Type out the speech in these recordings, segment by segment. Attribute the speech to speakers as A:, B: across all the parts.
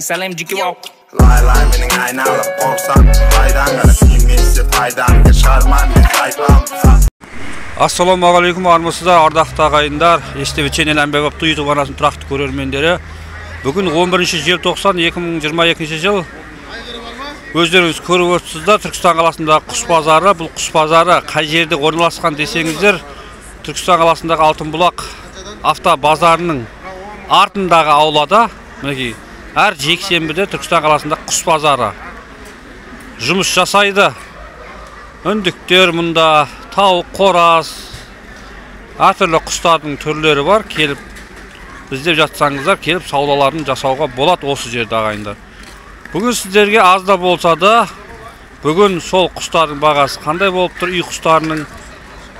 A: Salam jiki walk.
B: Lay lay mening aynalı korsan faydan garip kimisi faydan çıkarman bir faydan.
C: Assalamu alaikum armısızlar, ardaqta ағайындар, естіп ченел әмбебапты YouTube арнасын тұрақты көрермендері. Бүгін 11 желтоқсан 2022 жыл. Өздеріңіз көріп отырсыздар, Түркістан қаласындағы құс базары. Бұл құс базары қай жерде орналасқан десеңіздер, Түркістан қаласындағы Алтынбұлақ авто базарының артындағы аулада, мінекей, әр жексенбіде Түркістан қаласында құс базары жұмыс жасайды. Үндіктер мұнда, тауық, қораз, әртүрлі құстардың түрлері бар. Келіп біздеп жатсаңыздар, келіп саудаларын жасауға болады осы жерде ағайындар. Бүгін сіздерге аз да болса да, бүгін сол құстардың бағасы қандай болып тұр, үй құстарының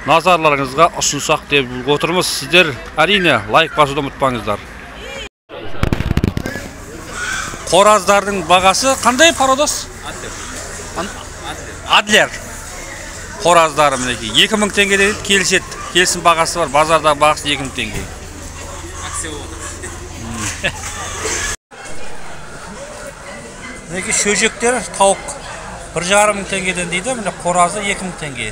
C: назарларыңызға ұсынсақ деп отырмыз. Сіздер әрине лайк басуды ұмытпаңыздар. Қораздардың бағасы қандай пародос? Адлер. Қораздары мінекей 2000 теңгеден келіседі. Келісім бағасы бар. Базардағы бағасы 2000 теңге. Акция болды. Мінекей шөжектер тауық 1,5 теңгеден дейді. Міне қоразы 2000 теңге.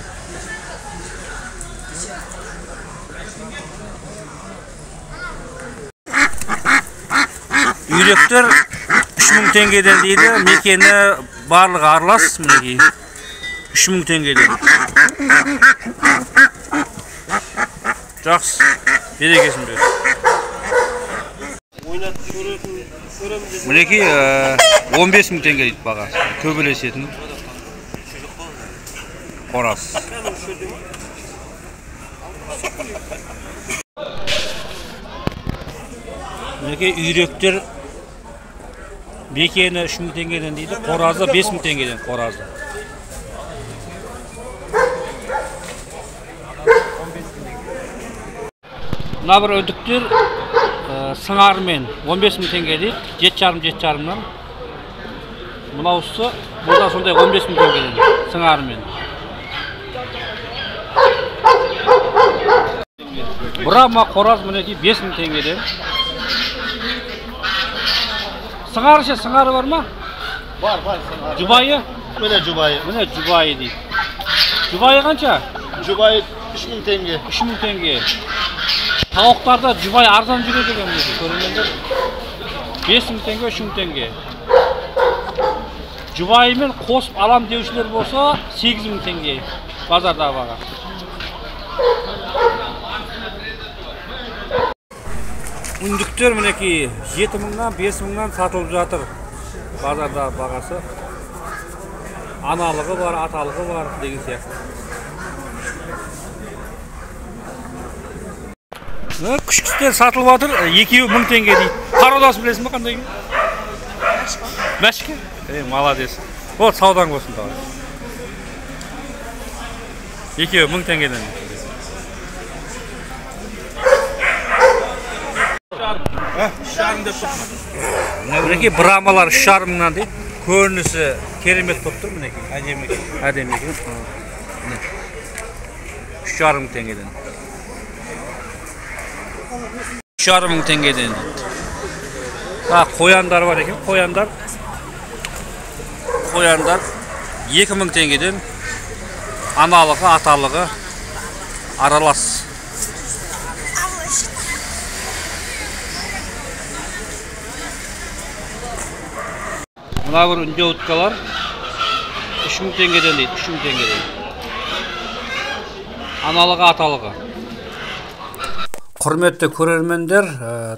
C: Үйректер 3000 теңгеден дейді. Мекені барлығы аралас мінекей. 3000 теңгеден. Жақсы, берекесін бер. Мінекей 15000 теңге дейді бағасы. Көбелесетін қораз. Мінекей үйректер мекені 3000 теңгеден дейді. Қоразы 5000 теңгеден қоразы. Мына бір өдіктер сыңарымен 15000 теңге дейді, 7,5-7,5-нан. Мынауысы, бұлда сондай 15000 теңгеден сыңарымен. Брама қораз мінекей 5000 теңгеден. Сыңары ше, сыңары бар ма?
D: Бар, сыңары.
C: Жұбайы?
D: Міне жұбайы.
C: Міне жұбайы дейді. Жұбайы қанша?
D: Жұбайы 3000 теңге.
C: 3000 теңге. Тауықтарда жұбай арзан жүреді екен мінекей, көрермендер. 5000 теңге, 3000 теңге. Жұбайымен қосып алам деушілер болса 8000 теңге базардағы баға. Үндіктер мінекей 7000-нан 5000-нан сатылып жатыр базардағы бағасы. Аналығы бар, аталығы бар деген сияқты. Күшкістер сатылып жатыр, 2000 теңге дейді. Пародасы білесің бе қандай? Мәшке? Молодец. Вот саудаң болсын тағы. 2000 теңгеден.
D: Шарым деп тұр.
C: Мінекей брамалар 3,5-нан дейді. Көрінісі керемет болып тұр мінекей. Әдемі екен. 3,5 теңгеден. 3,5 теңгеден дейді. Қояндар бар екен. Қояндар 2000 теңгеден. Аналығы, аталығы аралас. Мына бір үнде ұткалар 3000 теңгеден дейді. 3000 теңгеден. Аналығы, аталығы. Құрметті көрермендер,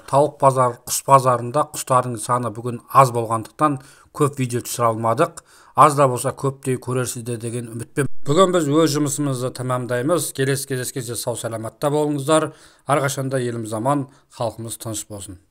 C: тауық базар, құс базарында құстардың саны бүгін аз болғандықтан көп видео түсіре алмадық. Аз да болса көптей көрерсіздер деген үмітпен. Бүгін біз өз жұмысымызды тәмамдаймыз. Келесі кездескенше сау саламатта болыңыздар. Әрқашанда еліміз аман, халқымыз тыныш болсын.